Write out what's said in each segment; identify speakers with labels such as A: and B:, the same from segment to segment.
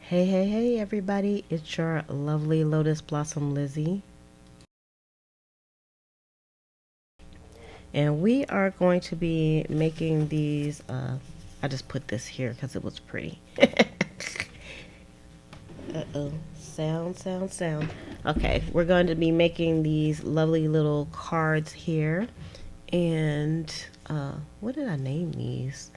A: Hey, everybody. It's your lovely Lotus Blossom Lizzie. And we are going to be making these. I just put this here because it was pretty. Uh-oh. Sound. Okay, we're going to be making these lovely little cards here. And what did I name these?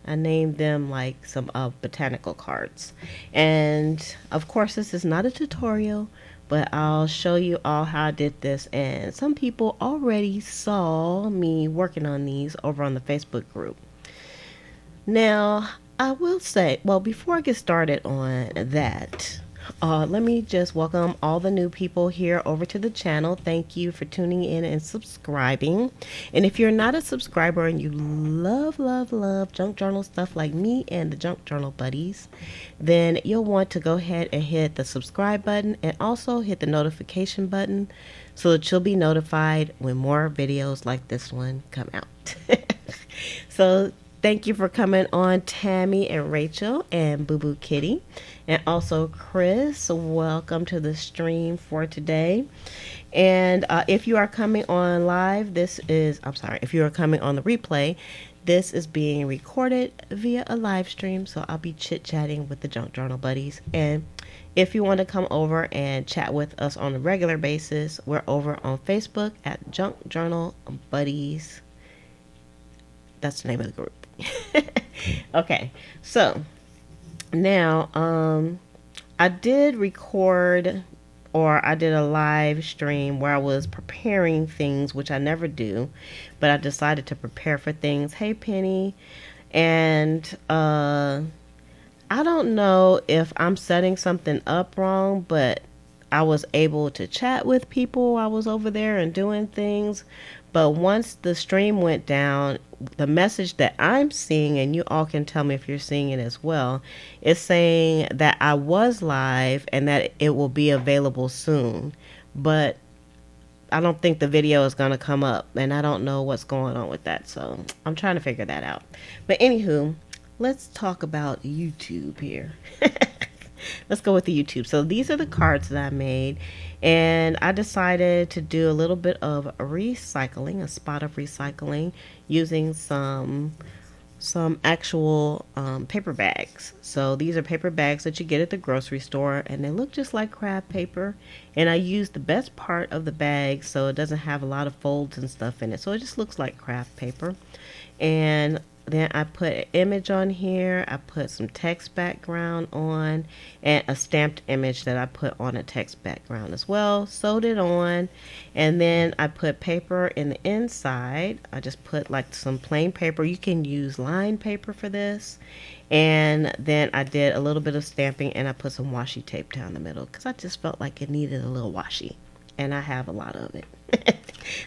A: I named them like some botanical cards. And of course, this is not a tutorial, but I'll show you all how I did this. And some people already saw me working on these over on the Facebook group. Now, I will say, well, before I get started on that, let me just welcome all the new people here over to the channel. Thank you for tuning in and subscribing. And if you're not a subscriber and you love junk journal stuff like me and the Junk Journal Buddies, then you'll want to go ahead and hit the subscribe button and also hit the notification button so that you'll be notified when more videos like this one come out. So thank you for coming on, Tammy and Rachel and Boo Boo Kitty. And also Chris, welcome to the stream for today. And if you are coming on live, if you are coming on the replay, this is being recorded via a live stream. So I'll be chit-chatting with the Junk Journal Buddies. And if you want to come over and chat with us on a regular basis, we're over on Facebook at Junk Journal Buddies. That's the name of the group. Okay, so now I did record, or I did a live stream where I was preparing things, which I never do, but I decided to prepare for things. Hey Penny. And I don't know if I'm setting something up wrong, but I was able to chat with people. I was over there and doing things. But once the stream went down, the message that I'm seeing, and you all can tell me if you're seeing it as well, is saying that I was live and that it will be available soon. But I don't think the video is going to come up, and I don't know what's going on with that. So I'm trying to figure that out. But anywho, let's talk about YouTube here. Let's go with the YouTube. So these are the cards that I made, and I decided to do a little bit of recycling, a spot of recycling, using some actual paper bags. So these are paper bags that you get at the grocery store, and they look just like craft paper. And I used the best part of the bag, so it doesn't have a lot of folds and stuff in it. So it just looks like craft paper. And then I put an image on here. I put some text background on, and a stamped image that I put on a text background as well. Sewed it on, and then I put paper in the inside. I just put like some plain paper. You can use lined paper for this. And then I did a little bit of stamping, and I put some washi tape down the middle because I just felt like it needed a little washi, and I have a lot of it.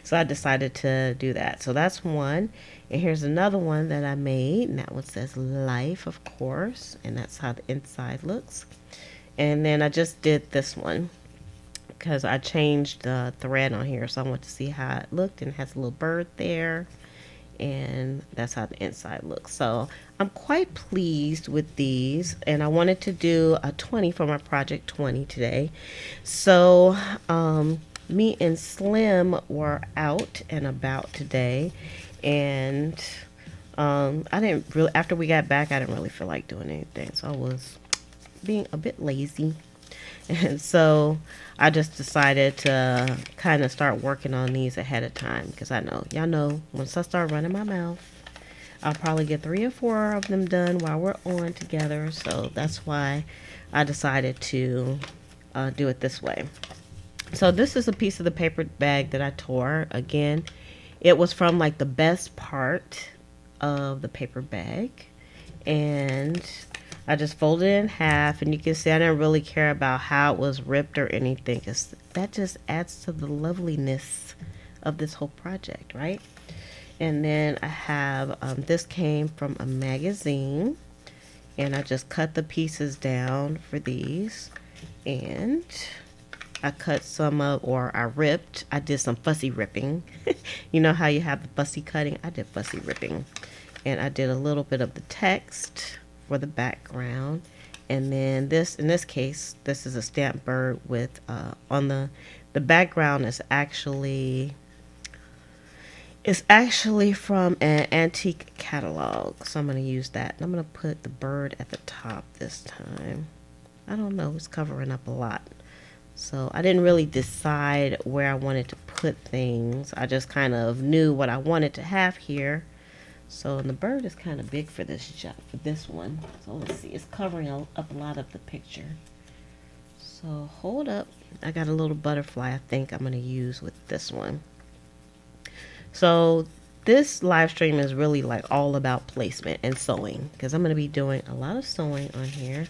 A: So I decided to do that. So that's one. And here's another one that I made, and that one says life, of course, and that's how the inside looks. And then I just did this one because I changed the thread on here, so I want to see how it looked, and it has a little bird there, and that's how the inside looks. So I'm quite pleased with these, and I wanted to do a 20 for my project 20 today. So me and Slim were out and about today, and I didn't really, after we got back, I didn't really feel like doing anything, so I was being a bit lazy. And so I just decided to kind of start working on these ahead of time, because I know, y'all know, once I start running my mouth, I'll probably get 3 or 4 of them done while we're on together. So that's why I decided to do it this way. So this is a piece of the paper bag that I tore. Again, it was from like the best part of the paper bag, and I just folded it in half, and you can see I didn't really care about how it was ripped or anything, because that just adds to the loveliness of this whole project, right? And then I have this came from a magazine, and I just cut the pieces down for these, and I cut some of, or I ripped. I did some fussy ripping. You know how you have the fussy cutting? I did fussy ripping. And I did a little bit of the text for the background. And then this, in this case, this is a stamp bird with on the background is actually, it's actually from an antique catalog. So I'm going to use that. And I'm going to put the bird at the top this time. I don't know, it's covering up a lot. So I didn't really decide where I wanted to put things. I just kind of knew what I wanted to have here. So the bird is kind of big for this job, for this one. So let's see, it's covering up a lot of the picture. So hold up, I got a little butterfly I think I'm going to use with this one. So this live stream is really like all about placement and sewing, because I'm going to be doing a lot of sewing on here.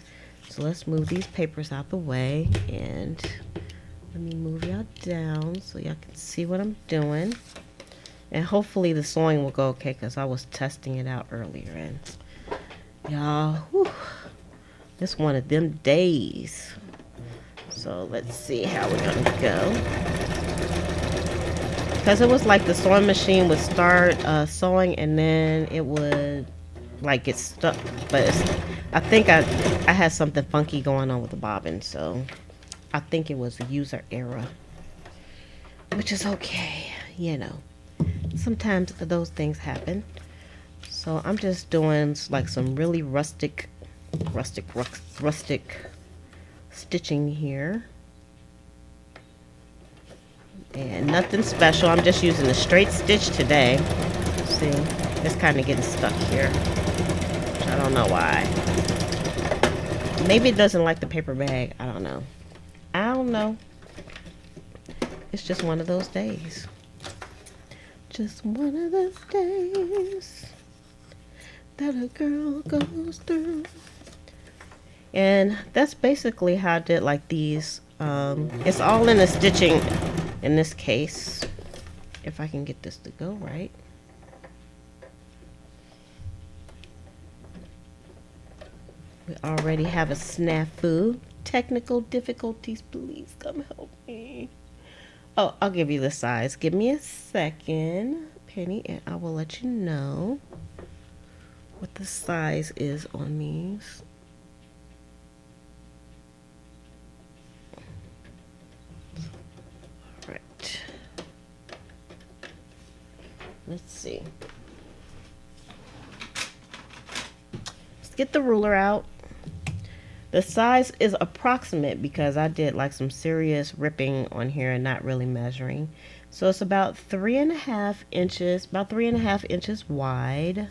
A: So let's move these papers out the way, and let me move y'all down so y'all can see what I'm doing. And hopefully the sewing will go okay, because I was testing it out earlier. And y'all, it's one of them days. So let's see how we're going to go. Because it was like the sewing machine would start sewing, and then it would like get stuck. But I think I had something funky going on with the bobbin, so I think it was a user error, which is okay, you know. Sometimes those things happen. So I'm just doing like some really rustic stitching here. And nothing special. I'm just using a straight stitch today. See, it's kind of getting stuck here. I don't know why. Maybe it doesn't like the paper bag. I don't know. I don't know. It's just one of those days. Just one of those days that a girl goes through. And that's basically how I did like these. It's all in the stitching in this case. If I can get this to go right. We already have a snafu. Technical difficulties, please come help me. Oh, I'll give you the size. Give me a second, Penny, and I will let you know what the size is on these. All right. Let's see. Let's get the ruler out. The size is approximate because I did like some serious ripping on here and not really measuring. So it's about 3.5 inches, about 3.5 inches wide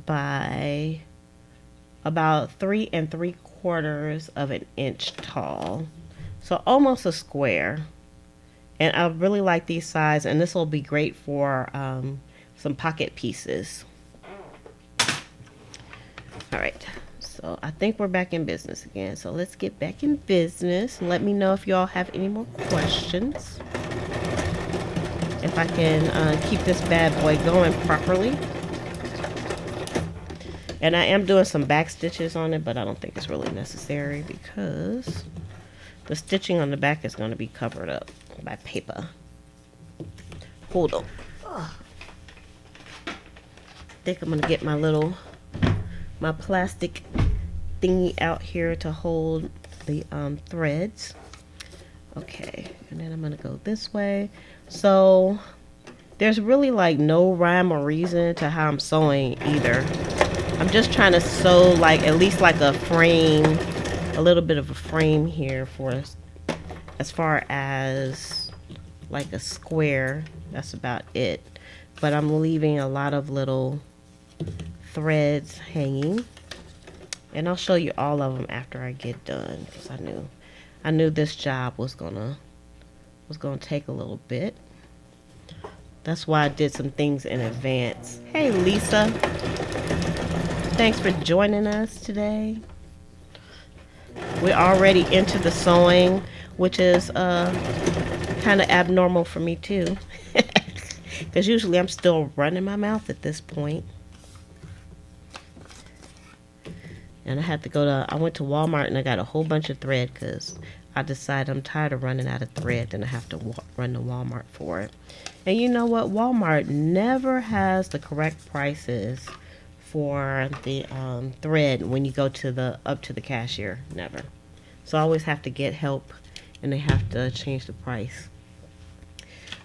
A: by about 3 3/4 of an inch tall. So almost a square. And I really like these size, and this will be great for some pocket pieces. All right. So I think we're back in business again. So let's get back in business. Let me know if y'all have any more questions. If I can keep this bad boy going properly. And I am doing some back stitches on it, but I don't think it's really necessary because the stitching on the back is going to be covered up by paper. Hold on. I think I'm going to get my plastic thingy out here to hold the threads. Okay, and then I'm gonna go this way. So there's really like no rhyme or reason to how I'm sewing either. I'm just trying to sew like at least like a frame, a little bit of a frame here for as far as like a square. That's about it. But I'm leaving a lot of little threads hanging, and I'll show you all of them after I get done, because I knew this job was gonna take a little bit. That's why I did some things in advance. Hey Lisa, thanks for joining us today. We're already into the sewing, which is kind of abnormal for me too, because usually I'm still running my mouth at this point. And I had to I went to Walmart and I got a whole bunch of thread because I decided I'm tired of running out of thread and I have to run to Walmart for it. And you know what? Walmart never has the correct prices for the thread when you go to the up to the cashier. Never. So I always have to get help, and they have to change the price.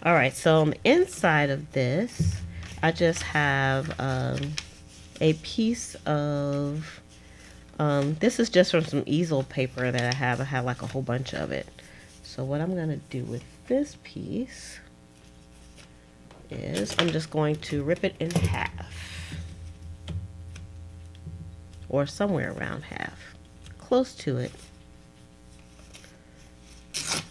A: All right, so on the inside of this, I just have a piece of, this is just from some easel paper that I have. I have like a whole bunch of it. So what I'm gonna do with this piece is I'm just going to rip it in half, or somewhere around half, close to it.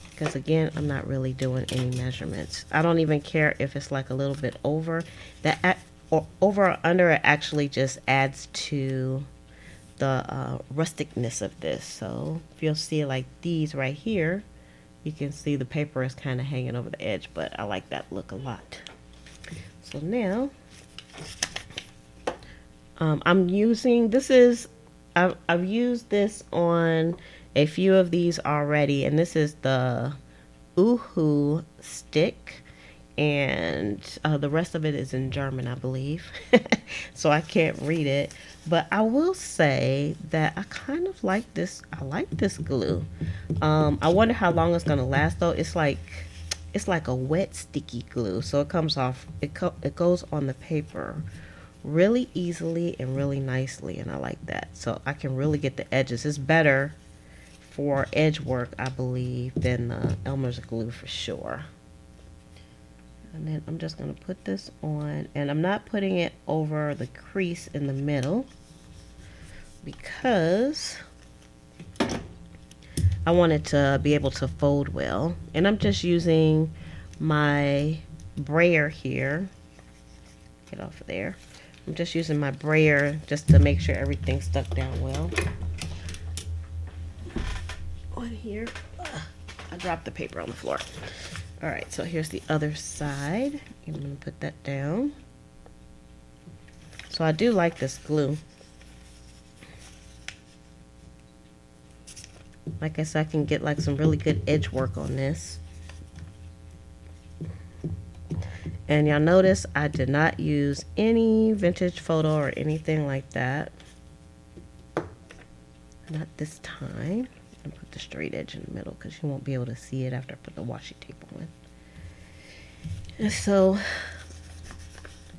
A: Because again, I'm not really doing any measurements. I don't even care if it's like a little bit over. That or over or under, it actually just adds to the rusticness of this. So if you'll see like these right here, you can see the paper is kind of hanging over the edge, but I like that look a lot. So now I'm using, this is, I've used this on a few of these already, and this is the Uhu stick, and the rest of it is in German, I believe. So I can't read it, but I will say that I kind of like this. I like this glue. I wonder how long it's gonna last though. It's like a wet sticky glue, so it comes off, it goes on the paper really easily and really nicely, and I like that. So I can really get the edges. It's better for edge work, I believe, than Elmer's glue for sure. And then I'm just going to put this on, and I'm not putting it over the crease in the middle because I want it to be able to fold well. And I'm just using my brayer here. Get off of there. I'm just using my brayer just to make sure everything's stuck down well. On here, I dropped the paper on the floor. All right, so here's the other side. I'm gonna put that down. So I do like this glue. Like I said, I can get like some really good edge work on this. And y'all notice I did not use any vintage photo or anything like that. Not this time. I'm gonna put the straight edge in the middle because you won't be able to see it after I put the washi tape on. And so,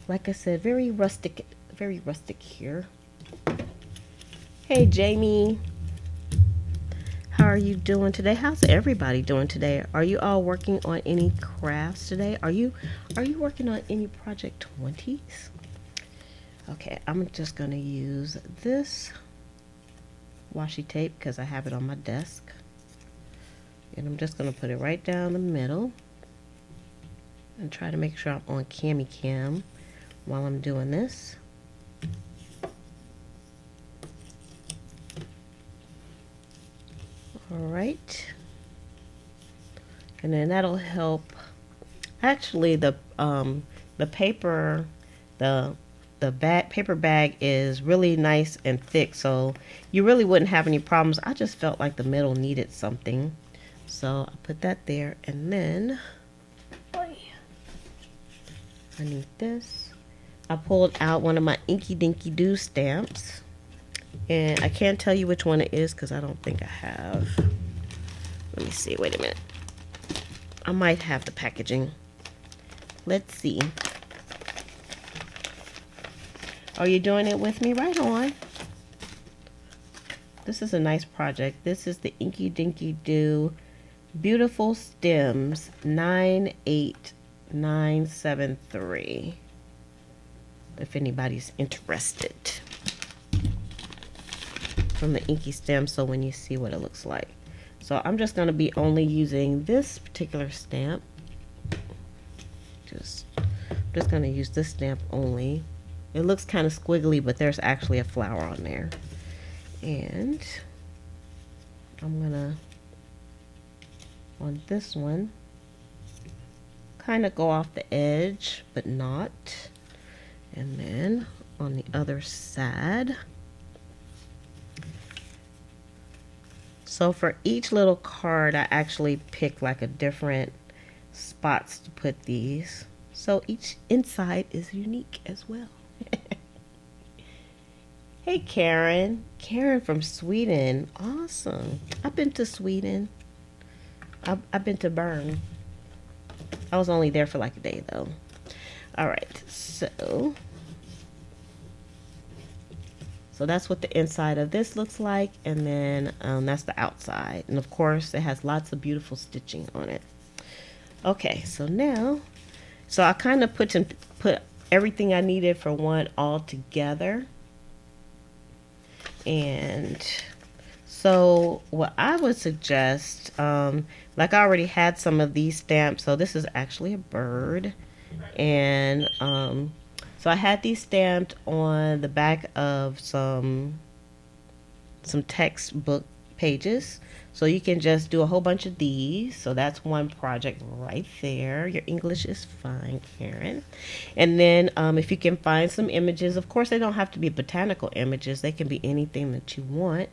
A: like I said, very rustic here. Hey Jamie, how are you doing today? How's everybody doing today? Are you all working on any crafts today? Are you working on any Project 20s? Okay, I'm just gonna use this washi tape because I have it on my desk, and I'm just going to put it right down the middle and try to make sure I'm on cami cam while I'm doing this. All right, and then that'll help. Actually, the paper, the paper bag is really nice and thick, so you really wouldn't have any problems. I just felt like the middle needed something, so I put that there. And then I need this. I pulled out one of my Inky Dinky Doo stamps, and I can't tell you which one it is because I don't think I have. Let me see, wait a minute, I might have the packaging. Let's see. Are you doing it with me? Right on. This is a nice project. This is the Inky Dinky Doo Beautiful Stems 98973. If anybody's interested. From the Inky Stem, so when you see what it looks like. So I'm just going to be only using this particular stamp. I'm just going to use this stamp only. It looks kind of squiggly, but there's actually a flower on there. And I'm gonna, on this one, kind of go off the edge, but not. And then on the other side. So for each little card, I actually pick like a different spots to put these. So each inside is unique as well. Hey, Karen. Karen from Sweden. Awesome. I've been to Sweden. I've been to Bern. I was only there for like a day though. All right. So that's what the inside of this looks like, and then that's the outside. And of course, it has lots of beautiful stitching on it. Okay, so now, so I kind of put everything I needed for one all together. And so what I would suggest, like I already had some of these stamps, so this is actually a bird, and so I had these stamped on the back of some textbook pages. So you can just do a whole bunch of these. So that's one project right there. Your English is fine, Karen. And then if you can find some images, of course they don't have to be botanical images. They can be anything that you want.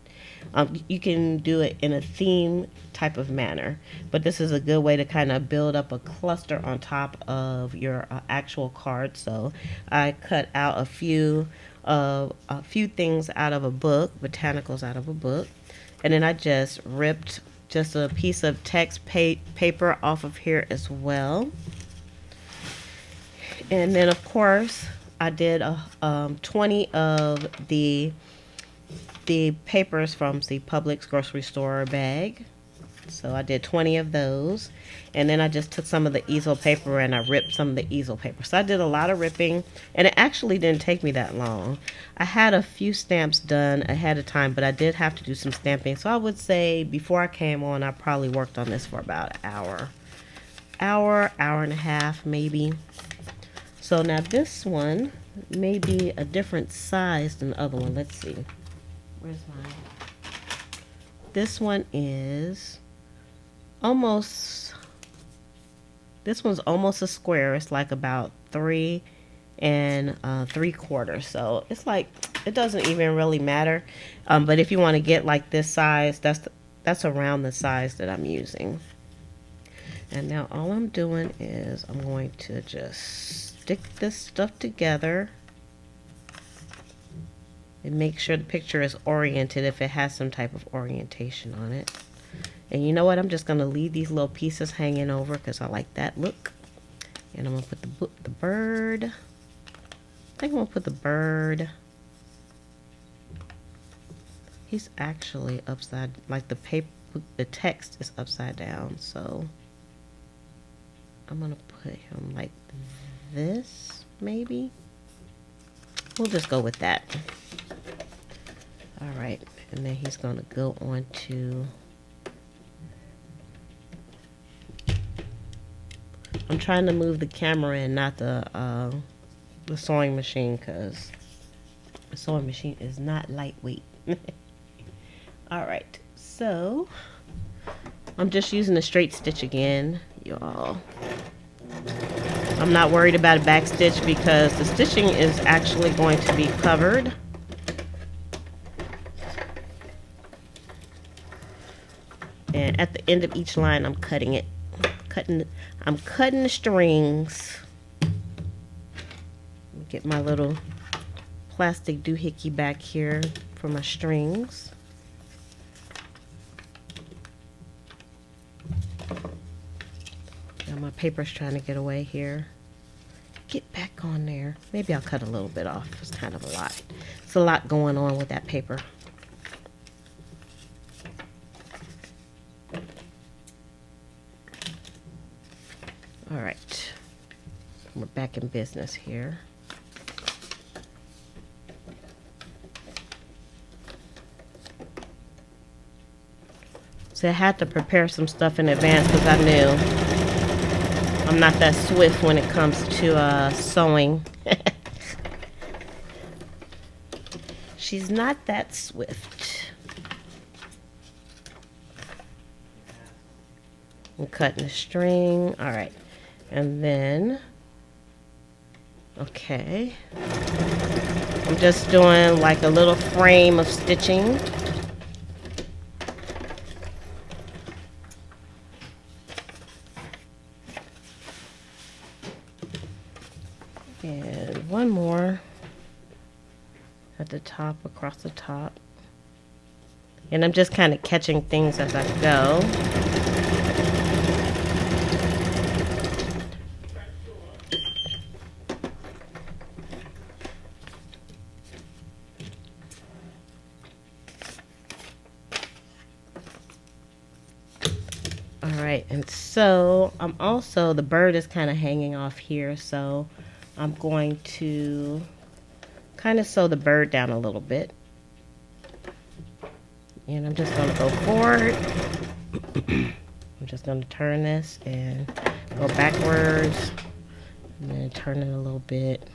A: You can do it in a theme type of manner. But this is a good way to kind of build up a cluster on top of your actual card. So I cut out a few things out of a book, botanicals out of a book. And then I just ripped just a piece of text paper off of here as well. And then of course I did 20 of the papers from the Publix grocery store bag. So I did 20 of those. And then I just took some of the easel paper and I ripped some of the easel paper. So I did a lot of ripping, and it actually didn't take me that long. I had a few stamps done ahead of time, but I did have to do some stamping. So I would say before I came on, I probably worked on this for about an hour and a half maybe. So now this one may be a different size than the other one. Let's see. Where's mine? This one is this one's almost a square. It's like about 3 3/4. So it's like, it doesn't even really matter. But if you want to get like this size, that's around the size that I'm using. And now all I'm doing is I'm going to just stick this stuff together and make sure the picture is oriented if it has some type of orientation on it. And you know what? I'm just going to leave these little pieces hanging over because I like that look. And I'm going to put the bird. I think I'm going to put the bird. He's actually upside, like the paper, the text is upside down. So I'm going to put him like this, maybe. We'll just go with that. All right. And then he's going to go on to... I'm trying to move the camera and not the sewing machine, because the sewing machine is not lightweight. All right, so I'm just using a straight stitch again, y'all. I'm not worried about a back stitch because the stitching is actually going to be covered. And at the end of each line, I'm cutting it. I'm cutting the strings. Get my little plastic doohickey back here for my strings. Now my paper's trying to get away here. Get back on there. Maybe I'll cut a little bit off. It's kind of a lot. It's a lot going on with that paper. All right, we're back in business here. So I had to prepare some stuff in advance because I knew I'm not that swift when it comes to sewing. She's not that swift. I'm cutting the string. All right. And then, okay, I'm just doing like a little frame of stitching. And one more. at the top, across the top. And I'm just kind of catching things as I go. Alright, and so I'm also, the bird is kind of hanging off here, so I'm going to kind of sew the bird down a little bit. And I'm just going to go forward. I'm just going to turn this and go backwards. And then turn it a little bit.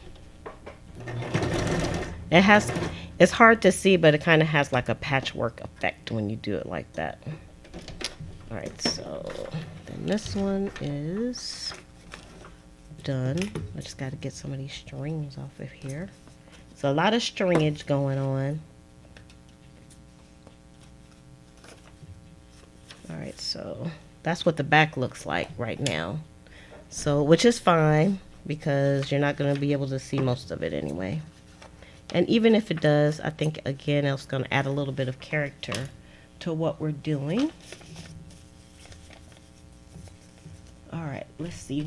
A: It's hard to see, but it kind of has like a patchwork effect when you do it like that. Alright, so then this one is done. I just got to get some of these strings off of here. So a lot of stringage going on. Alright, so that's what the back looks like right now. So, which is fine because you're not going to be able to see most of it anyway. And even if it does, I think again it's going to add a little bit of character to what we're doing. Alright, let's see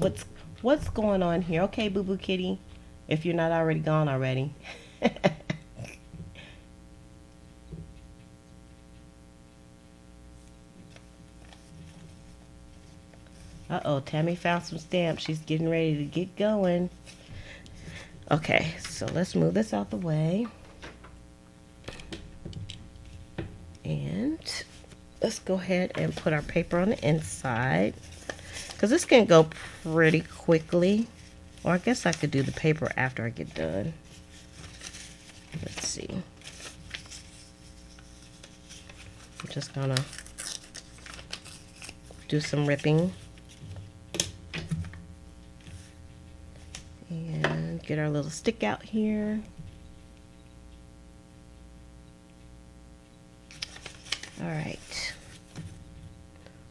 A: what's going on here. Okay, Boo Boo Kitty, if you're not already gone already. Uh-oh, Tammy found some stamps. She's getting ready to get going. Okay, so let's move this out the way. And let's go ahead and put our paper on the inside. Because this can go pretty quickly. Or I guess I could do the paper after I get done. Let's see. I'm just gonna do some ripping. And get our little stick out here. Alright.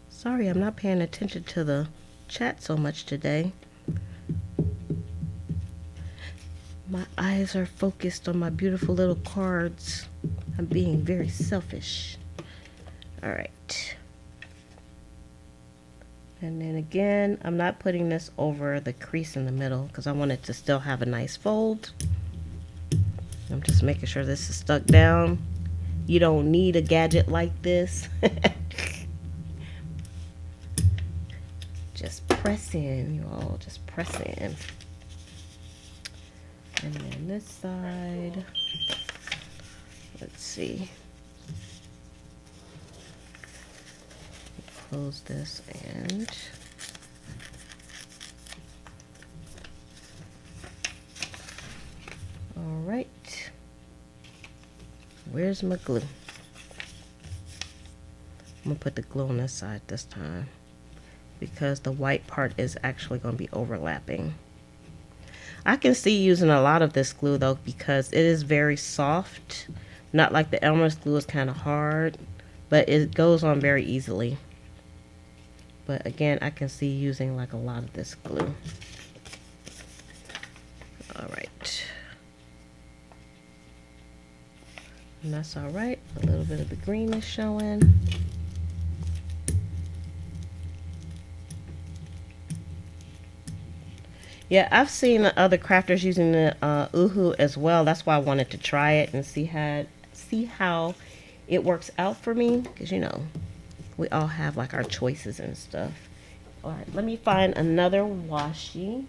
A: Sorry, I'm not paying attention to the chat so much today. My eyes are focused on my beautiful little cards. I'm being very selfish. Alright. And then again, I'm not putting this over the crease in the middle because I want it to still have a nice fold. I'm just making sure this is stuck down. You don't need a gadget like this. Just press in, you all. Just press in. And then this side. Let's see. Close this and all right. Where's my glue? I'm gonna put the glue on this side this time because the white part is actually going to be overlapping. I can see using a lot of this glue though because it is very soft. Not like the Elmer's glue is kind of hard, but it goes on very easily. But again, I can see using like a lot of this glue. Alright. And that's alright. A little bit of the green is showing. Yeah, I've seen other crafters using the Uhu as well. That's why I wanted to try it and see how it works out for me. Because, you know, we all have like our choices and stuff. All right, let me find another washi.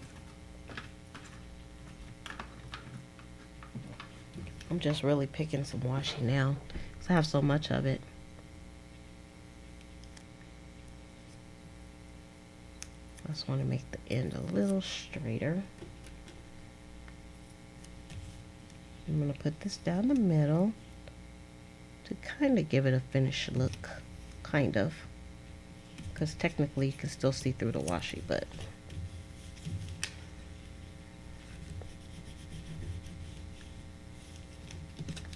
A: I'm just really picking some washi now because I have so much of it. I just want to make the end a little straighter. I'm going to put this down the middle to kind of give it a finished look. Kind of. Because technically you can still see through the washi, but...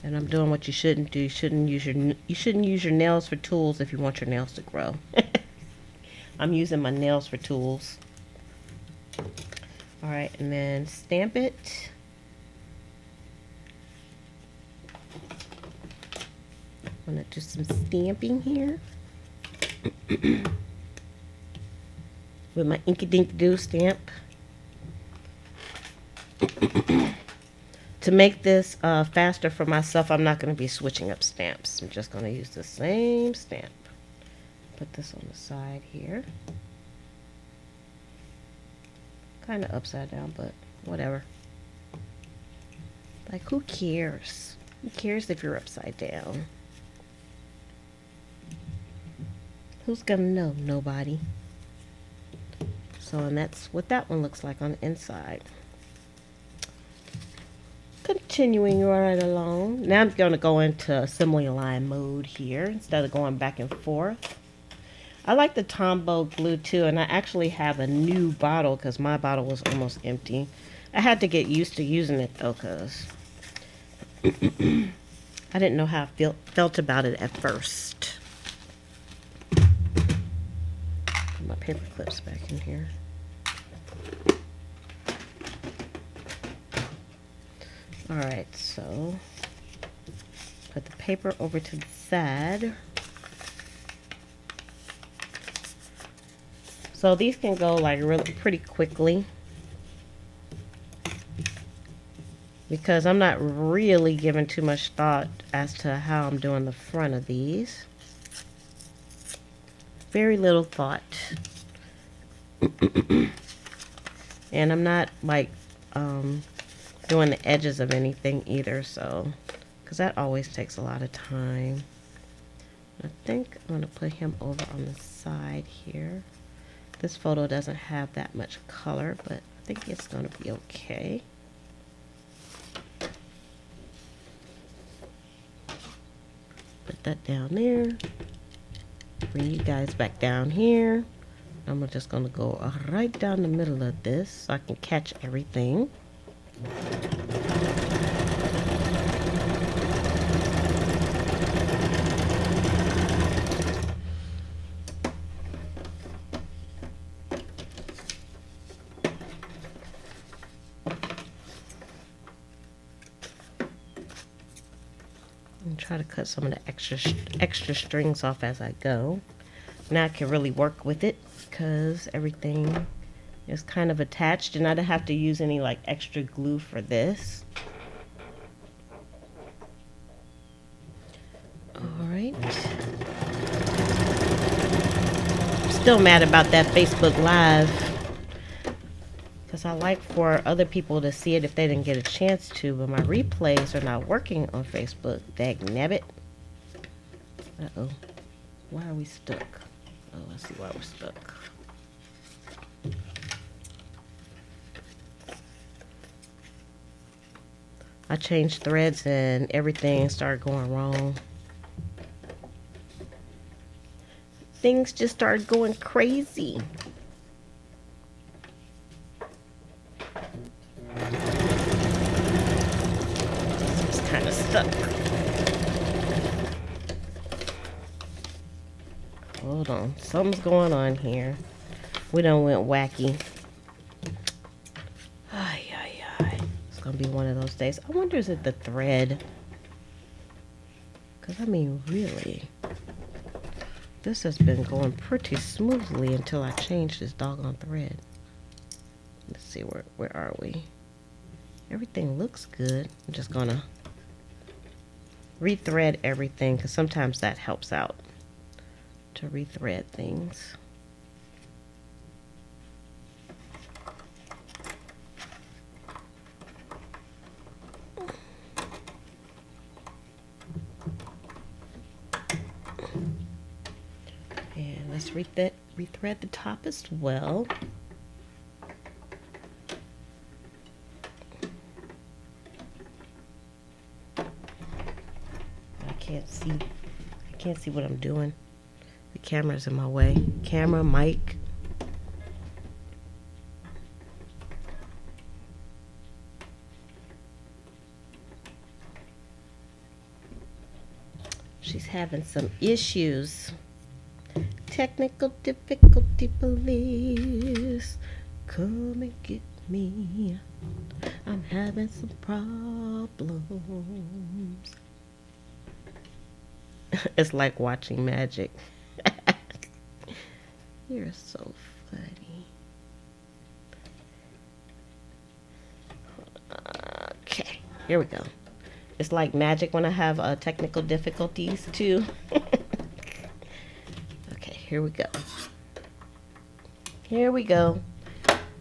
A: And I'm doing what you shouldn't do. You shouldn't use your nails for tools if you want your nails to grow. I'm using my nails for tools. Alright, and then stamp it. I'm gonna do some stamping here with my Inky Dink Doo stamp. To make this faster for myself, I'm not going to be switching up stamps. I'm just going to use the same stamp. Put this on the side here. Kind of upside down, but whatever. Like, who cares? Who cares if you're upside down? Who's going to know? Nobody. So, and that's what that one looks like on the inside. Continuing right along. Now I'm going to go into assembly line mode here instead of going back and forth. I like the Tombow glue too, and I actually have a new bottle because my bottle was almost empty. I had to get used to using it though because I didn't know how I felt about it at first. Put my paper clips back in here. Alright, so put the paper over to the side. So these can go like really pretty quickly because I'm not really giving too much thought as to how I'm doing the front of these. Very little thought. And I'm not like doing the edges of anything either, so because that always takes a lot of time. I think I'm going to put him over on the side here. This photo doesn't have that much color, but I think it's going to be okay. Put that down there. Bring you guys back down here. I'm just going to go right down the middle of this so I can catch everything. And try to cut some of the extra strings off as I go. Now I can really work with it because everything is kind of attached and I don't have to use any like extra glue for this. Alright. I'm still mad about that Facebook Live because I like for other people to see it if they didn't get a chance to, but my replays are not working on Facebook. Dagnabbit. Uh-oh. Why are we stuck? Oh, let's see why we're stuck. I changed threads and everything started going wrong. Things just started going crazy. It's kind of stuck. Hold on, something's going on here. We done went wacky. Ay, ay, ay. It's gonna be one of those days. I wonder is it the thread? Because I mean, really, this has been going pretty smoothly until I changed this doggone thread. Let's see, where are we? Everything looks good. I'm just gonna rethread everything because sometimes that helps out to rethread things. And let's rethread the top as well. I can't see what I'm doing. The camera's in my way. Camera, mic. She's having some issues. Technical difficulty, please. Come and get me. I'm having some problems. It's like watching magic. You're so funny. Okay, here we go. It's like magic when I have technical difficulties too. Okay, here we go. Here we go.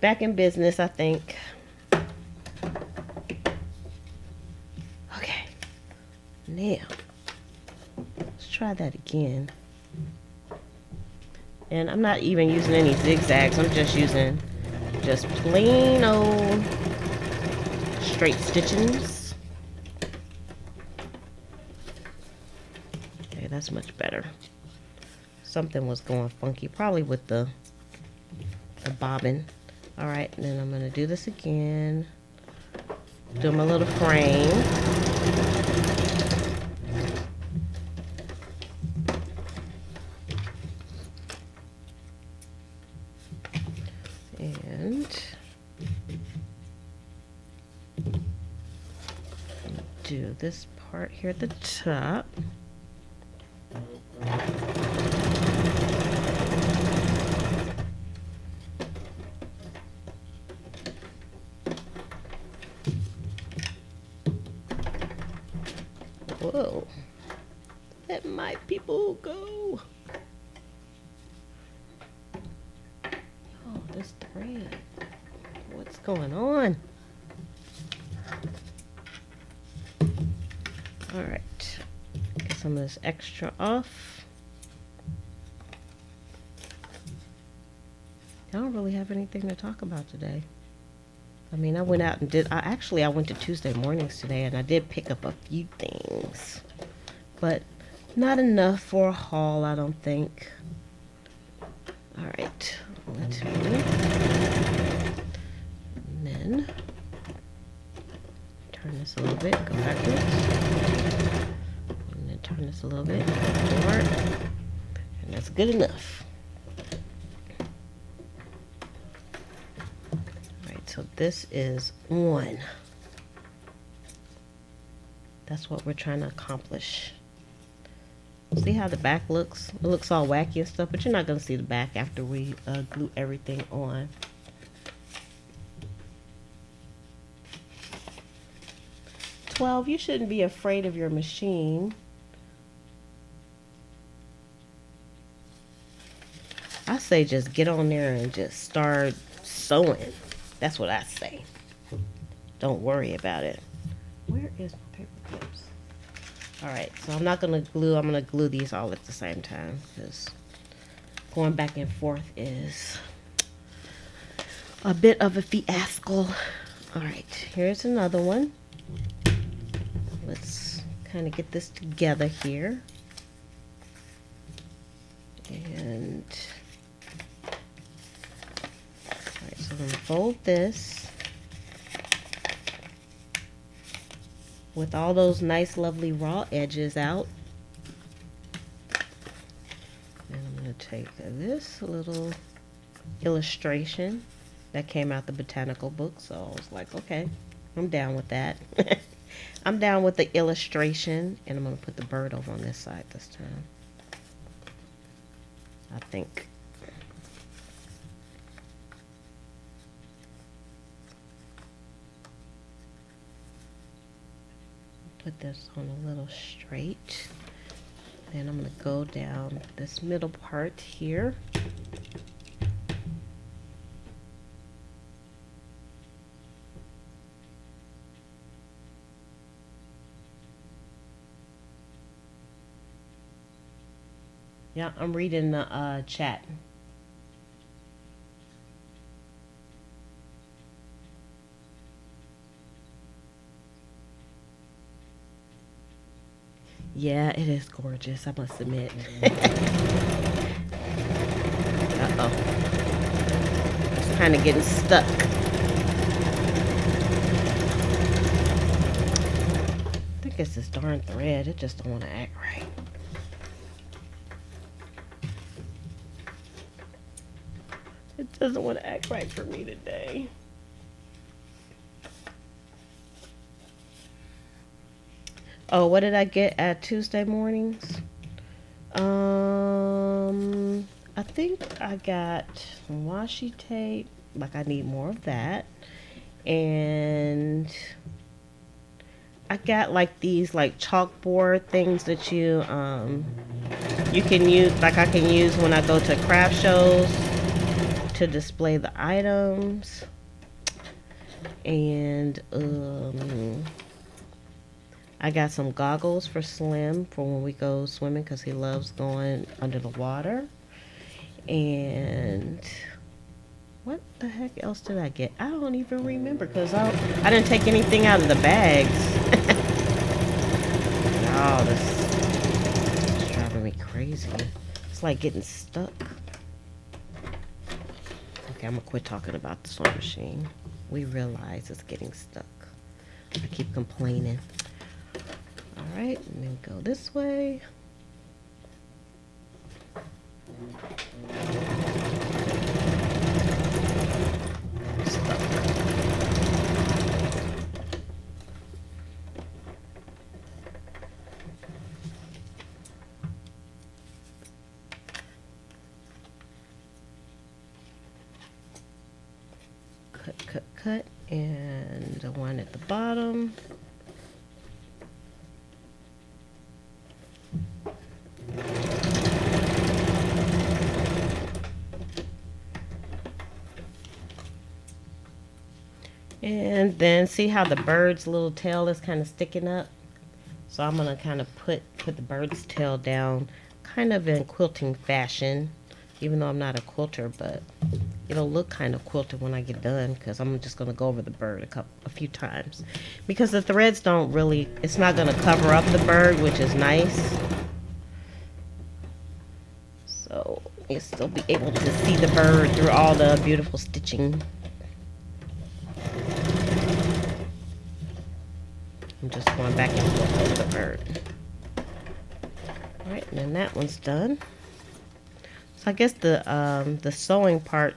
A: Back in business, I think. Okay. Now, let's try that again. And I'm not even using any zigzags. I'm just using just plain old straight stitchings. Okay, that's much better. Something was going funky, probably with the bobbin. All right, and then I'm gonna do this again. Do my little frame. And do this part here at the top. Whoa, let my people go. Oh, this thread. What's going on? All right, get some of this extra off. I don't really have anything to talk about today. I mean, I went out and I went to Tuesday mornings today and I did pick up a few things, but not enough for a haul, I don't think. All right, let's and then turn this a little bit, go backwards, and then turn this a little bit forward, and that's good enough. So this is one. That's what we're trying to accomplish. See how the back looks? It looks all wacky and stuff, but you're not going to see the back after we glue everything on. You shouldn't be afraid of your machine. I say just get on there and just start sewing. That's what I say. Don't worry about it. Where is my paper clips? All right, so I'm not gonna glue. I'm gonna glue these all at the same time because going back and forth is a bit of a fiasco. All right, here's another one. Let's kind of get this together here. And so I'm going to fold this with all those nice lovely raw edges out. And I'm going to take this little illustration that came out the Botanical book. So I was like, okay, I'm down with that. I'm down with the illustration. And I'm going to put the bird over on this side this time, I think. Put this on a little straight. Then I'm going to go down this middle part here. Yeah, I'm reading the chat. Yeah, it is gorgeous, I must admit. Uh-oh. It's kind of getting stuck. I think it's this darn thread. It just don't want to act right. It doesn't want to act right for me today. Oh, what did I get at Tuesday mornings? I think I got some washi tape. Like I need more of that. And I got like these like chalkboard things that you can use, like I can use when I go to craft shows to display the items. And I got some goggles for Slim for when we go swimming because he loves going under the water. And what the heck else did I get? I don't even remember because I didn't take anything out of the bags. Oh, this is driving me crazy. It's like getting stuck. Okay, I'm gonna quit talking about the sewing machine. We realize it's getting stuck. I keep complaining. Alright, and then go this way. Stuck. Cut, and the one at the bottom. And then see how the bird's little tail is kind of sticking up? So I'm gonna kind of put the bird's tail down kind of in quilting fashion, even though I'm not a quilter, but it'll look kind of quilted when I get done because I'm just gonna go over the bird a few times because the threads don't really, it's not gonna cover up the bird, which is nice. So you'll still be able to see the bird through all the beautiful stitching. I'm just going back and forth over the bird. Alright, and then that one's done. So I guess the sewing part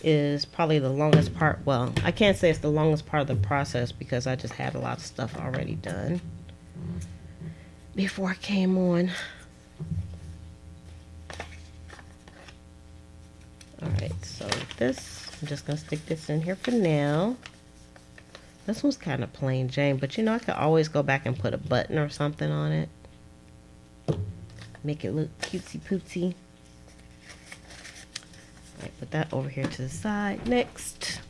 A: is probably the longest part. Well, I can't say it's the longest part of the process because I just had a lot of stuff already done before I came on. Alright, so this, I'm just going to stick this in here for now. This one's kind of plain Jane, but you know I could always go back and put a button or something on it. Make it look cutesy pootsy. Alright, put that over here to the side. Next,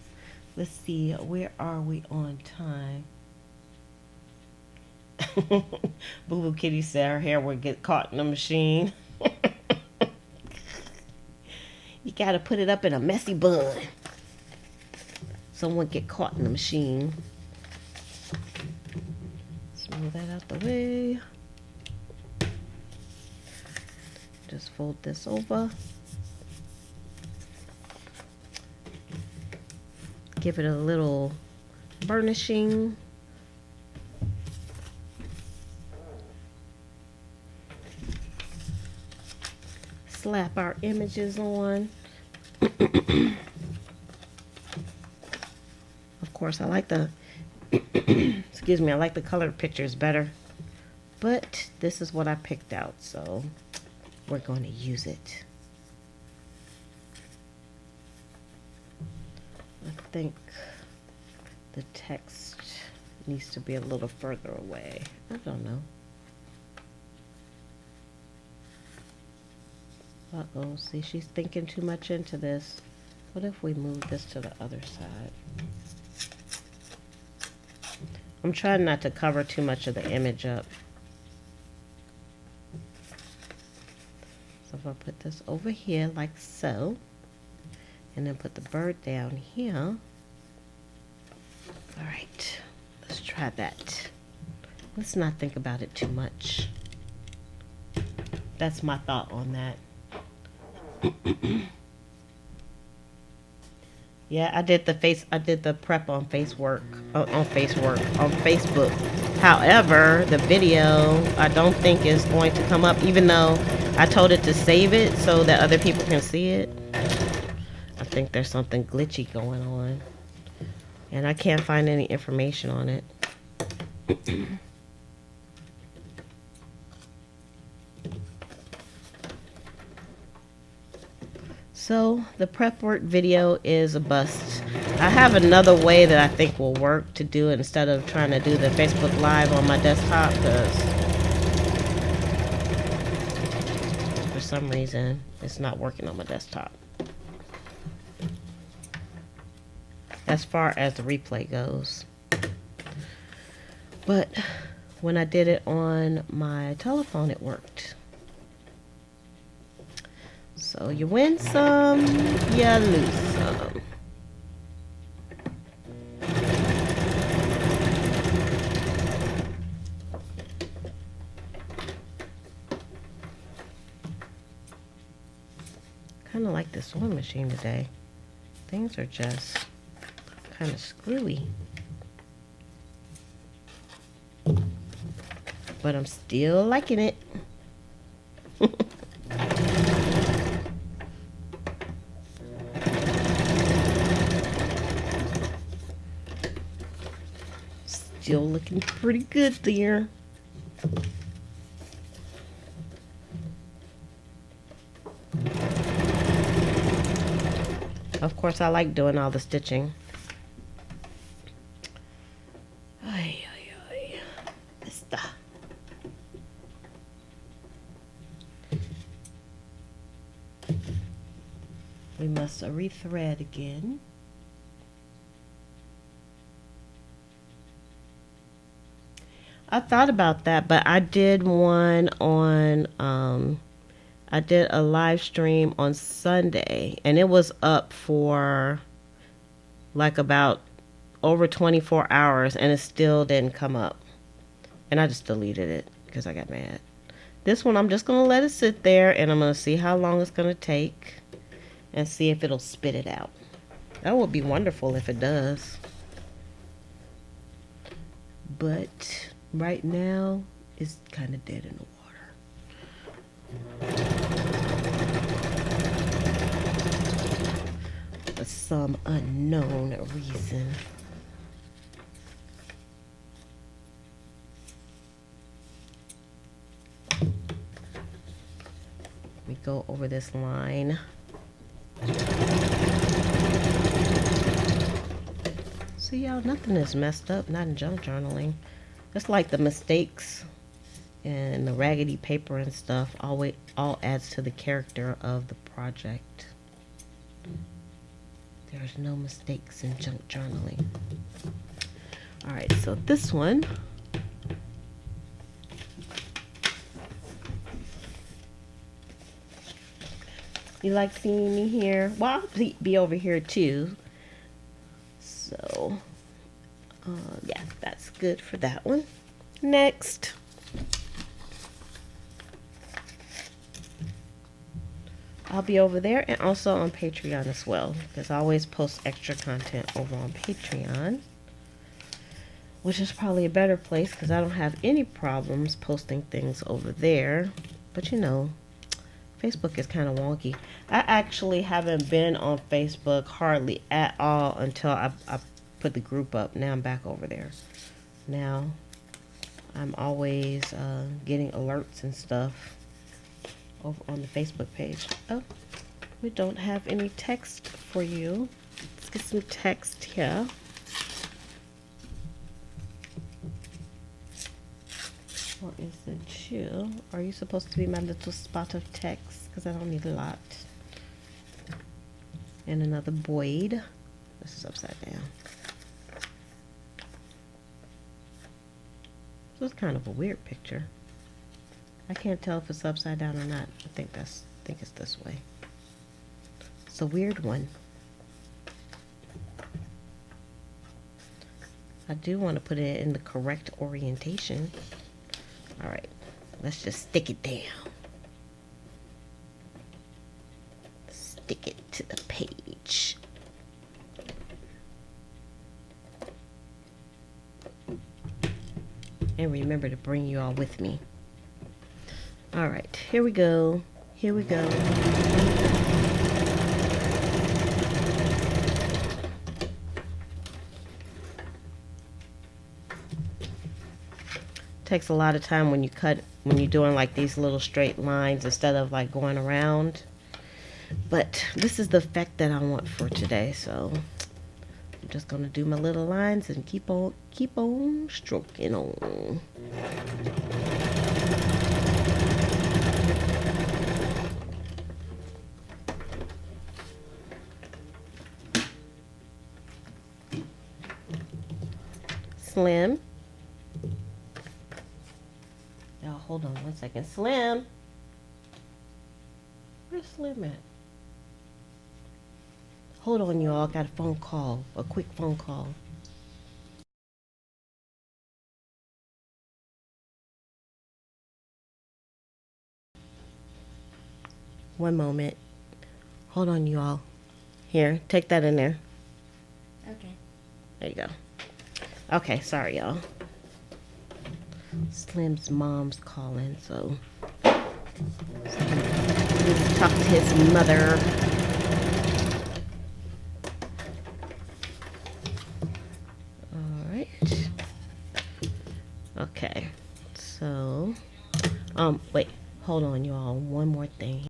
A: let's see, where are we on time? Boo Boo Kitty said her hair would get caught in the machine. You gotta put it up in a messy bun. Someone get caught in the machine. Smooth that out the way. Just fold this over. Give it a little burnishing. Slap our images on. Of course, I like the excuse me, I like the colored pictures better, but this is what I picked out, so we're going to use it. I think the text needs to be a little further away. I don't know. Uh-oh, see, she's thinking too much into this. What if we move this to the other side? I'm trying not to cover too much of the image up. So if I put this over here like so, and then put the bird down here. All right, let's try that. Let's not think about it too much. That's my thought on that. Yeah, I did the prep on Facebook. However, the video I don't think is going to come up, even though I told it to save it so that other people can see it. I think there's something glitchy going on, and I can't find any information on it. So the prep work video is a bust. I have another way that I think will work to do it instead of trying to do the Facebook Live on my desktop, because for some reason it's not working on my desktop as far as the replay goes. But when I did it on my telephone, it worked. So you win some, you lose some. Kind of like this sewing machine today. Things are just kind of screwy. But I'm still liking it. Still looking pretty good there. Of course, I like doing all the stitching. Ay, ay, ay. Esta. We must rethread again. I thought about that, but I did one on, I did a live stream on Sunday, and it was up for like about over 24 hours, and it still didn't come up. And I just deleted it because I got mad. This one, I'm just going to let it sit there, and I'm going to see how long it's going to take and see if it'll spit it out. That would be wonderful if it does. But right now, it's kind of dead in the water. For some unknown reason. We go over this line. See, y'all, nothing is messed up, not in junk journaling. It's like the mistakes and the raggedy paper and stuff all adds to the character of the project. There's no mistakes in junk journaling. Alright, so this one, you like seeing me here? Well, I'll be over here too. So, yeah, that's good for that one. Next. I'll be over there and also on Patreon as well, because I always post extra content over on Patreon, which is probably a better place because I don't have any problems posting things over there. But you know, Facebook is kind of wonky. I actually haven't been on Facebook hardly at all until I put the group up. Now I'm back over there. Now I'm always getting alerts and stuff over on the Facebook page. Oh, we don't have any text for you. Let's get some text here. Or is it you? Are you supposed to be my little spot of text? Because I don't need a lot. And another Boyd. This is upside down. So it's kind of a weird picture. I can't tell if it's upside down or not. I think it's this way. It's a weird one. I do want to put it in the correct orientation. All right, let's just stick it down. Stick it to the page. And remember to bring you all with me. All right, here we go. Here we go. Takes a lot of time when you're doing like these little straight lines instead of like going around. But this is the effect that I want for today, so I'm just gonna do my little lines and keep on stroking on. Slim. Y'all, hold on one second. Slim. Where's Slim at? Hold on, y'all. Got a phone call. A quick phone call. One moment. Hold on, y'all. Here, take that in there.
B: Okay.
A: There you go. Okay, sorry, y'all. Slim's mom's calling, so let's talk to his mother. All right. Okay. So, wait. Hold on, y'all. One more thing.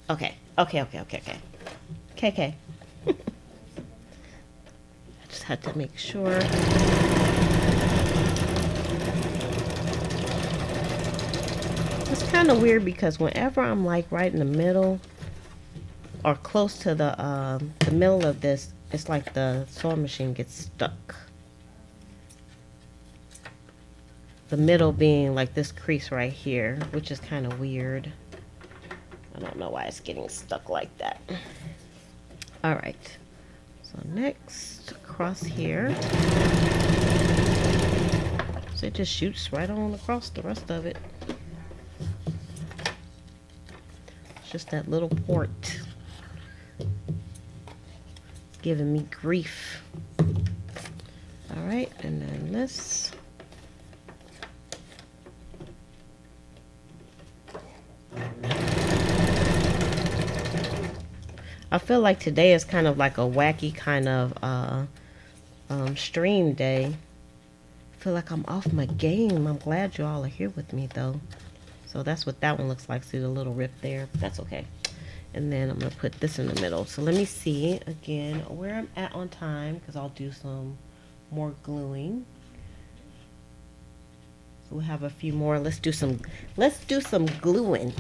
A: Okay. KK. I just had to make sure. It's kind of weird because whenever I'm like right in the middle or close to the middle of this, it's like the sewing machine gets stuck. The middle being like this crease right here, which is kind of weird. I don't know why it's getting stuck like that. All right. So next, across here. So it just shoots right on across the rest of it. It's just that little port giving me grief. All right, and then this. I feel like today is kind of like a wacky kind of stream day. I feel like I'm off my game. I'm glad you all are here with me though. So that's what that one looks like. See the little rip there, but that's okay. And then I'm gonna put this in the middle. So let me see again where I'm at on time, because I'll do some more gluing. So we'll have a few more. Let's do some gluing.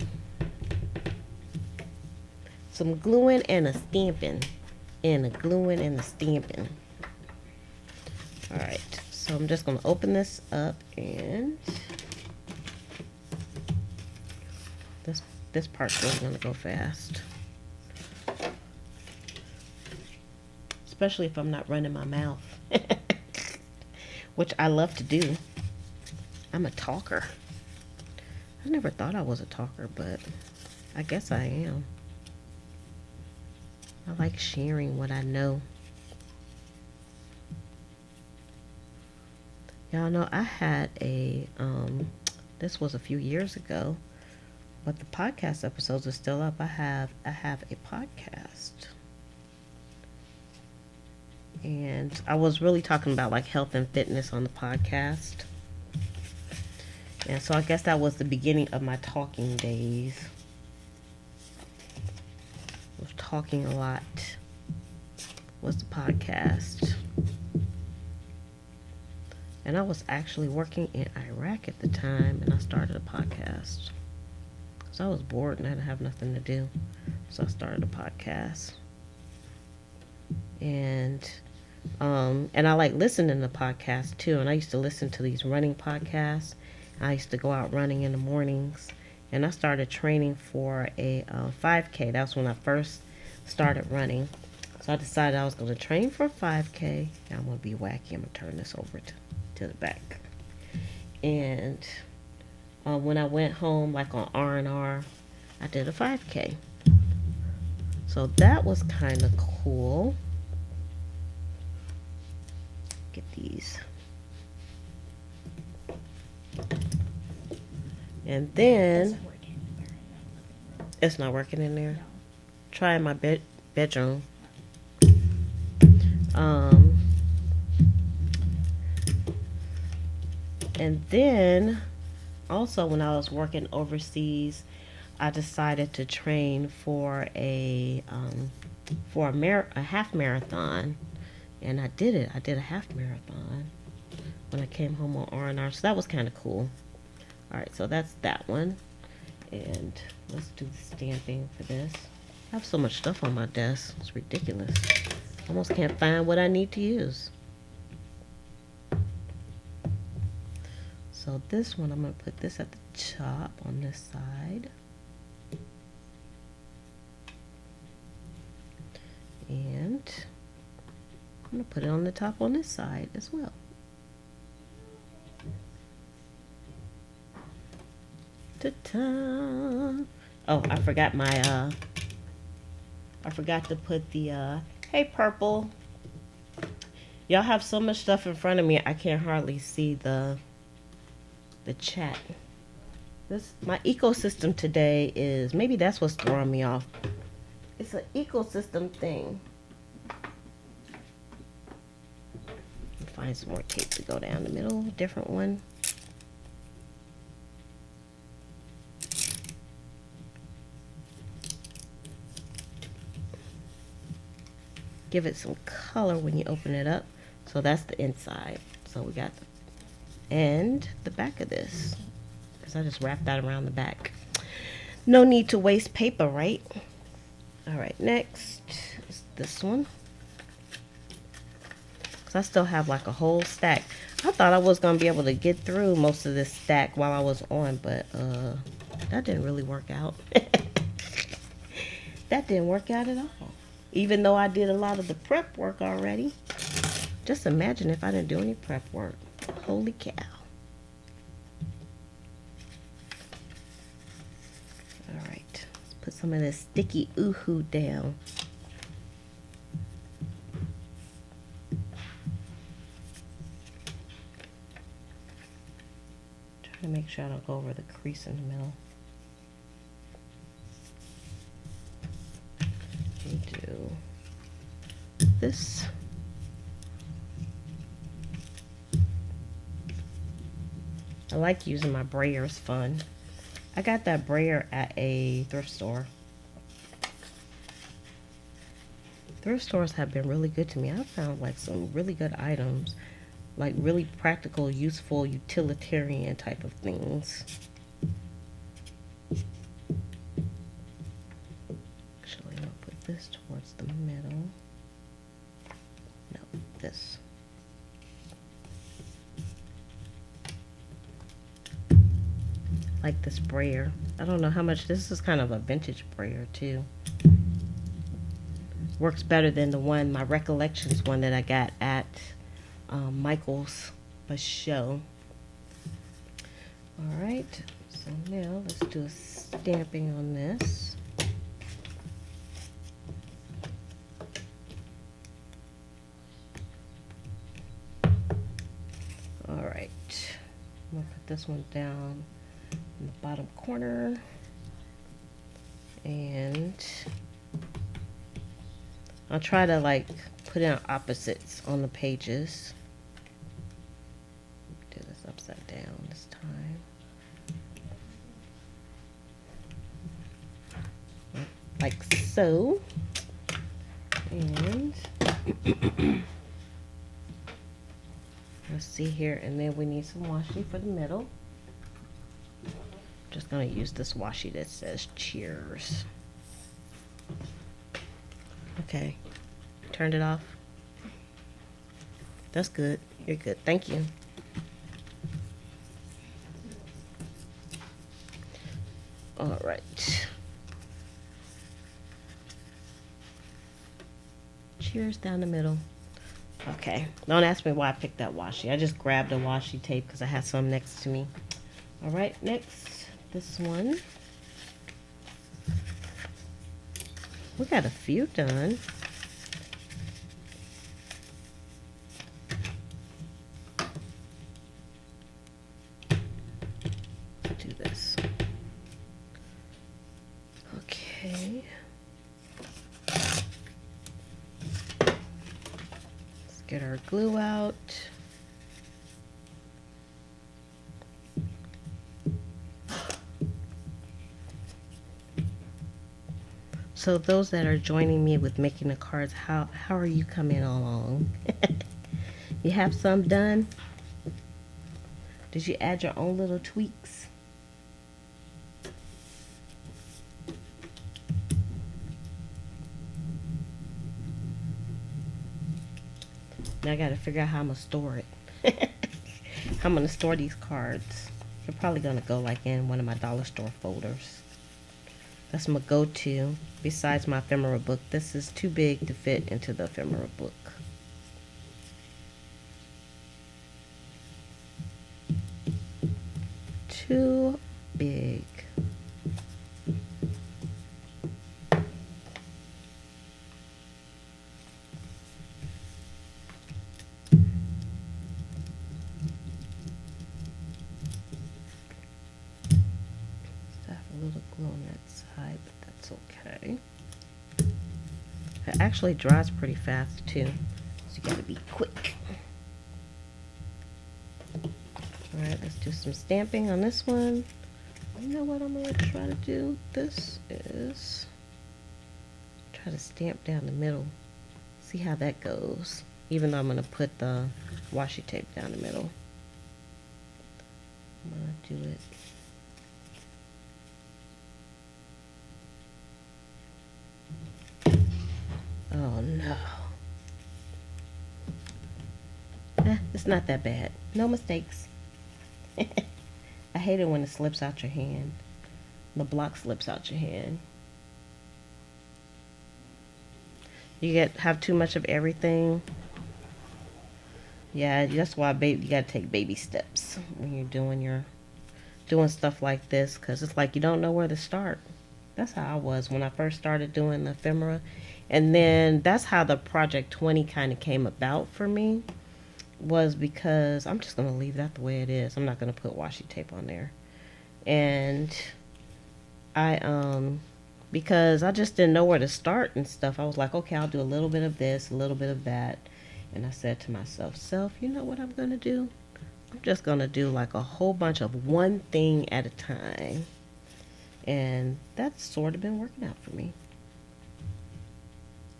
A: Some gluing and a stamping. And a gluing and a stamping. Alright, so I'm just going to open this up, and this part's really going to go fast. Especially if I'm not running my mouth. Which I love to do. I'm a talker. I never thought I was a talker, but I guess I am. I like sharing what I know. Y'all know I had a, this was a few years ago, but the podcast episodes are still up. I have a podcast. And I was really talking about like health and fitness on the podcast. And so I guess that was the beginning of my talking days. Of talking a lot was the podcast. And I was actually working in Iraq at the time, and I started a podcast. Because I was bored and I didn't have nothing to do. So I started a podcast. And I like listening to podcasts too. And I used to listen to these running podcasts. I used to go out running in the mornings. And I started training for a 5K. That's when I first started running. So I decided I was going to train for a 5K. Now I'm going to be wacky. I'm going to turn this over to the back. And when I went home, like on R&R, I did a 5K. So that was kind of cool. Get these. And then it's not working in there. Try in my bedroom. And then also when I was working overseas, I decided to train for a half marathon, and I did it. I did a half marathon when I came home on R&R, so that was kind of cool. All right, so that's that one, and let's do the stamping for this. I have so much stuff on my desk; it's ridiculous. Almost can't find what I need to use. So this one, I'm gonna put this at the top on this side. And I'm going to put it on the top on this side as well. Ta-ta! Oh, I forgot I forgot to put the, hey Purple. Y'all have so much stuff in front of me, I can't hardly see the chat. My ecosystem today is, maybe that's what's throwing me off. It's an ecosystem thing. Find some more tape to go down the middle, different one. Give it some color when you open it up. So that's the inside. So we got and the back of this, because I just wrapped that around the back. No need to waste paper, right? All right, next is this one. Because I still have like a whole stack. I thought I was going to be able to get through most of this stack while I was on, but that didn't really work out. That didn't work out at all. Even though I did a lot of the prep work already. Just imagine if I didn't do any prep work. Holy cow. All right, let's put some of this sticky ooh-hoo down. Trying to make sure I don't go over the crease in the middle. Do this. I like using my brayer, it's fun. I got that brayer at a thrift store. Thrift stores have been really good to me. I found like some really good items, like really practical, useful, utilitarian type of things. Actually, I'll put this towards the middle. No, this. Like this brayer. I don't know how much, this is kind of a vintage brayer too. Works better than the one, my Recollections one that I got at Michael's show. Alright, so now let's do a stamping on this. Alright, I'm going to put this one down in the bottom corner, and I'll try to like put in opposites on the pages. Do this upside down this time. Like so. And let's see here, and then we need some washi for the middle. Just gonna use this washi that says cheers. Okay, turned it off. That's good. You're good. Thank you. All right. Cheers down the middle. Okay. Don't ask me why I picked that washi. I just grabbed a washi tape because I had some next to me. All right. Next, this one. We got a few done. Let's do this. Okay. Let's get our glue out. So those that are joining me with making the cards, how are you coming along? You have some done? Did you add your own little tweaks? Now I gotta figure out how I'm gonna store it. How I'm gonna store these cards. They're probably gonna go like in one of my dollar store folders. That's my go-to. Besides my ephemera book, this is too big to fit into the ephemera book. Too big. A little glue on that side, but that's okay. It actually dries pretty fast too, so you gotta be quick. Alright, let's do some stamping on this one. You know what I'm gonna try to do? This is try to stamp down the middle. See how that goes. Even though I'm gonna put the washi tape down the middle. I'm gonna do it. Oh no. It's not that bad. No mistakes. I hate it when it slips out your hand. The block slips out your hand. You have too much of everything. Yeah, that's why you gotta take baby steps when you're doing stuff like this, because it's like you don't know where to start. That's how I was when I first started doing the ephemera. And then that's how the Project 20 kind of came about for me, was because I'm just going to leave that the way it is. I'm not going to put washi tape on there. And because I just didn't know where to start and stuff, I was like, okay, I'll do a little bit of this, a little bit of that. And I said to myself, you know what I'm going to do? I'm just going to do like a whole bunch of one thing at a time. And that's sort of been working out for me.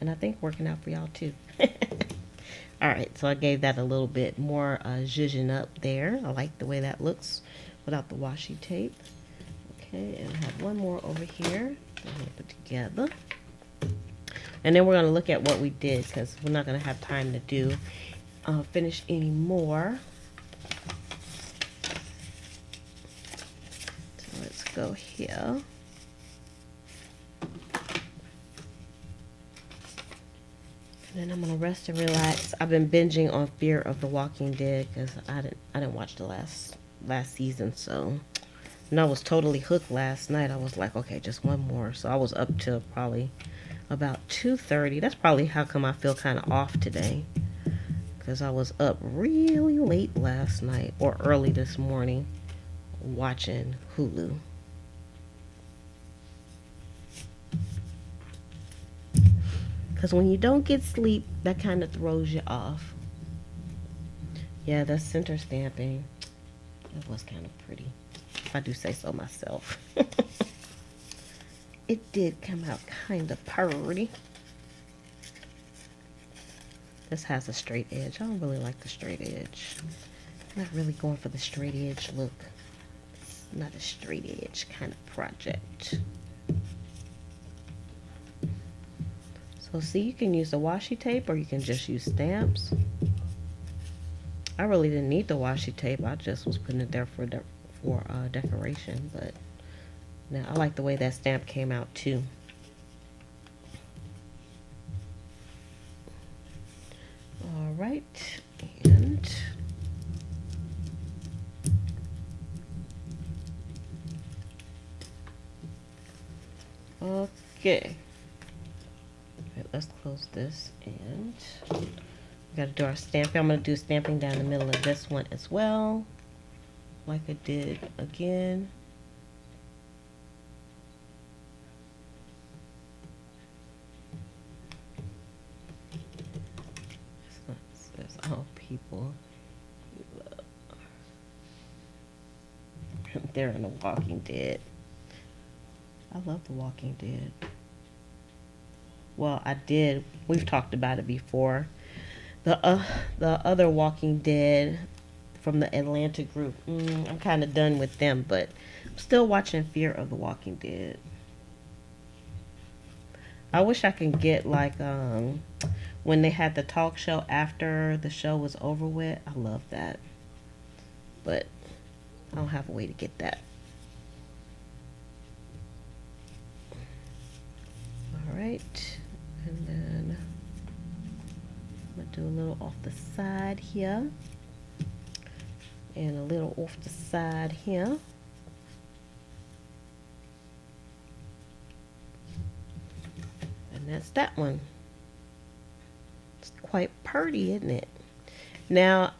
A: And I think working out for y'all too. Alright, so I gave that a little bit more zhuzhin up there. I like the way that looks without the washi tape. Okay, and I have one more over here that I'm going to put together. And then we're going to look at what we did, because we're not going to have time to do finish any more. So let's go here. And then I'm gonna rest and relax. I've been binging on Fear of the Walking Dead because I didn't watch the last season, so and I was totally hooked last night. I was like, okay, just one more. So I was up till probably about 2:30. That's probably how come I feel kind of off today, because I was up really late last night or early this morning watching Hulu. Because when you don't get sleep, that kind of throws you off. Yeah, that center stamping, it was kind of pretty, if I do say so myself. It did come out kind of pretty. This has a straight edge. I don't really like the straight edge. I'm not really going for the straight edge look. It's not a straight edge kind of project. So see, you can use the washi tape or you can just use stamps. I really didn't need the washi tape. I just was putting it there for decoration. But now I like the way that stamp came out too. All right, and okay. Alright, let's close this, and we gotta do our stamping. I'm gonna do stamping down the middle of this one as well, like I did again. It says all people you love. They're in The Walking Dead. I love The Walking Dead. Well, I did. We've talked about it before. The other Walking Dead from the Atlanta group. I'm kind of done with them, but I'm still watching Fear of the Walking Dead. I wish I could get like when they had the talk show after the show was over with. I love that, but I don't have a way to get that. All right, and then I'm gonna do a little off the side here, and a little off the side here. And that's that one. It's quite pretty, isn't it? Now,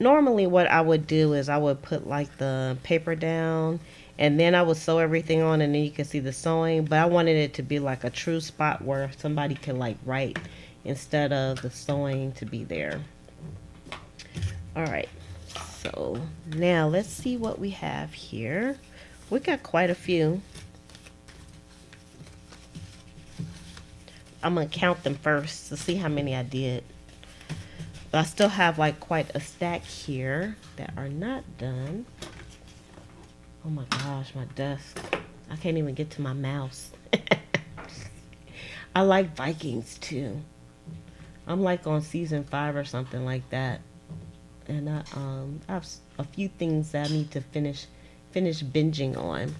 A: normally what I would do is I would put like the paper down and then I would sew everything on and then you can see the sewing. But I wanted it to be like a true spot where somebody can like write instead of the sewing to be there. All right. So now let's see what we have here. We got quite a few. I'm going to count them first to see how many I did. But I still have like quite a stack here that are not done. Oh my gosh, my desk. I can't even get to my mouse. I like Vikings too. I'm like on season 5 or something like that. And I have a few things that I need to finish binging on.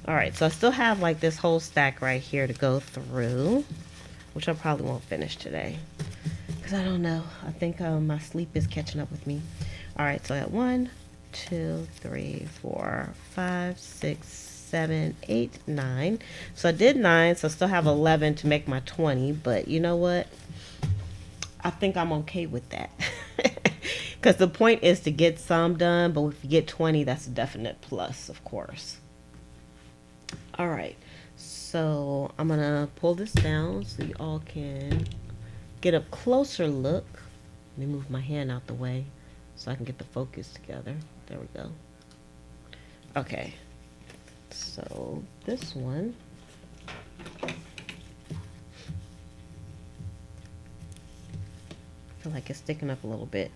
A: All right, so I still have like this whole stack right here to go through, which I probably won't finish today. Because I don't know. I think my sleep is catching up with me. All right, so I got 1, 2, 3, 4, 5, 6, 7, 8, 9. So I did 9, so I still have 11 to make my 20. But you know what? I think I'm okay with that. Because the point is to get some done, but if you get 20, that's a definite plus, of course. All right, so I'm going to pull this down so you all can get a closer look. Let me move my hand out the way so I can get the focus together. There we go. Okay, so this one, I feel like it's sticking up a little bit.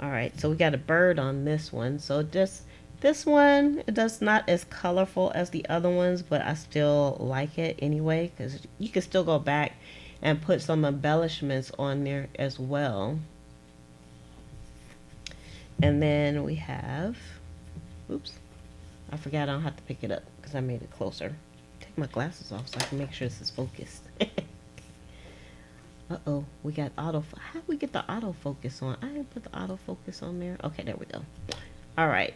A: All right, so we got a bird on this one. So just this one, it does not as colorful as the other ones, but I still like it anyway because you can still go back and put some embellishments on there as well. And then we have, oops, I forgot I don't have to pick it up because I made it closer. Take my glasses off so I can make sure this is focused. Uh-oh, we got auto. How do we get the autofocus on? I didn't put the autofocus on there. Okay, there we go. All right.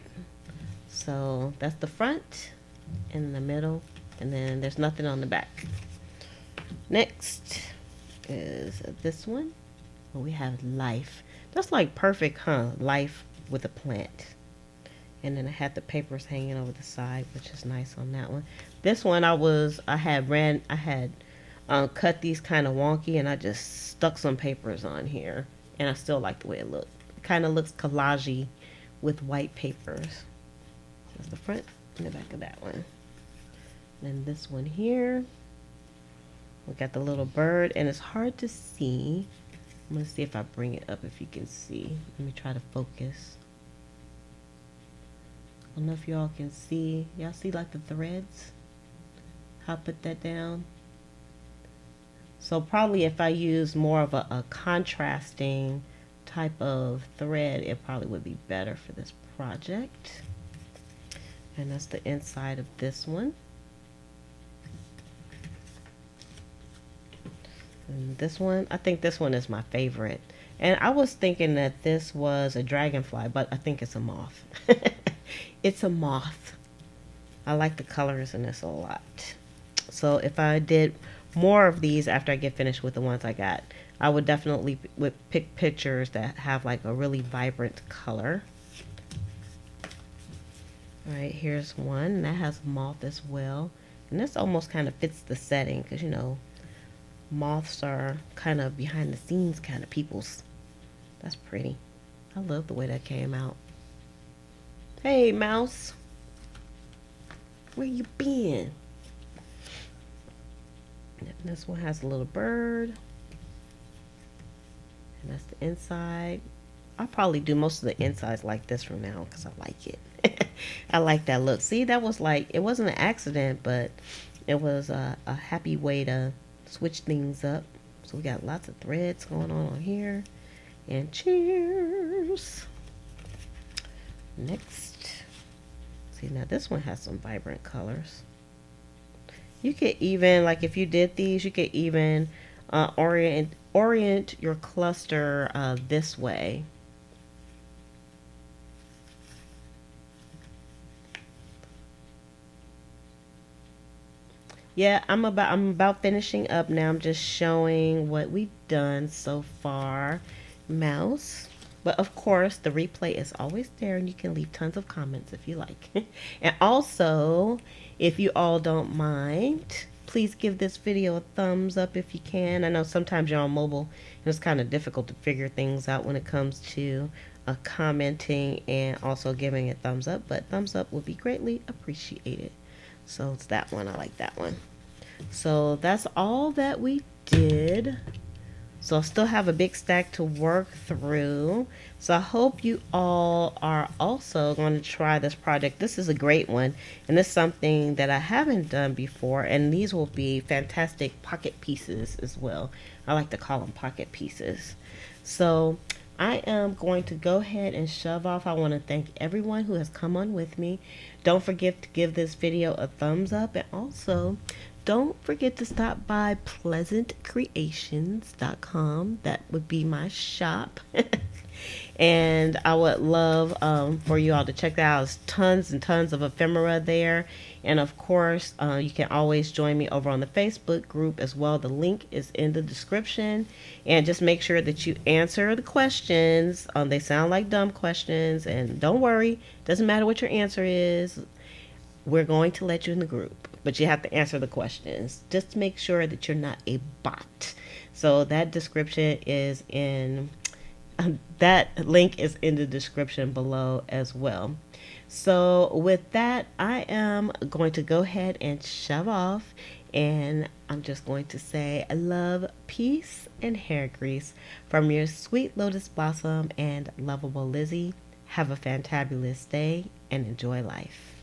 A: So that's the front and the middle, and then there's nothing on the back. Next is this one. Well, we have life. That's like perfect, huh? Life with a plant. And then I had the papers hanging over the side, which is nice on that one. This one I had cut these kind of wonky and I just stuck some papers on here and I still like the way it looked. It kind of looks collagey with white papers. That's the front and the back of that one. Then this one here, we got the little bird and it's hard to see. I'm going to see if I bring it up if you can see. Let me try to focus. I don't know if y'all can see. Y'all see like the threads? How I put that down? So probably if I use more of a contrasting type of thread, it probably would be better for this project. And that's the inside of this one. And this one, I think this one is my favorite. And I was thinking that this was a dragonfly, but I think it's a moth. It's a moth. I like the colors in this a lot. So if I did more of these after I get finished with the ones I got, I would definitely pick pictures that have like a really vibrant color. All right, here's one that has moth as well. And this almost kind of fits the setting because, you know, moths are kind of behind the scenes kind of peoples. That's pretty. I love the way that came out. Hey, mouse. Where you been? This one has a little bird, and that's the inside. I'll probably do most of the insides like this from now because I like it. I like that look. See, that was like, it wasn't an accident, but it was a happy way to switch things up. So we got lots of threads going on here. And cheers. Next. See, now this one has some vibrant colors. You could even, like if you did these, you could even orient your cluster this way. Yeah, I'm about finishing up now. I'm just showing what we've done so far. Mouse. But of course, the replay is always there and you can leave tons of comments if you like. And also, if you all don't mind, please give this video a thumbs up if you can. I know sometimes you're on mobile and it's kind of difficult to figure things out when it comes to commenting and also giving a thumbs up, but thumbs up would be greatly appreciated. So it's that one. I like that one. So that's all that we did. So I still have a big stack to work through. So I hope you all are also going to try this project. This is a great one. And it's something that I haven't done before. And these will be fantastic pocket pieces as well. I like to call them pocket pieces. So I am going to go ahead and shove off. I want to thank everyone who has come on with me. Don't forget to give this video a thumbs up, and also don't forget to stop by pleasantcreations.com. That would be my shop. And I would love for you all to check that out. There's tons and tons of ephemera there. And of course, you can always join me over on the Facebook group as well. The link is in the description. And just make sure that you answer the questions. They sound like dumb questions. And don't worry, doesn't matter what your answer is. We're going to let you in the group, but you have to answer the questions. Just make sure that you're not a bot. So that description is in, that link is in the description below as well. So with that, I am going to go ahead and shove off, and I'm just going to say love, peace, and hair grease from your sweet lotus blossom and lovable Lizzie. Have a fantabulous day and enjoy life.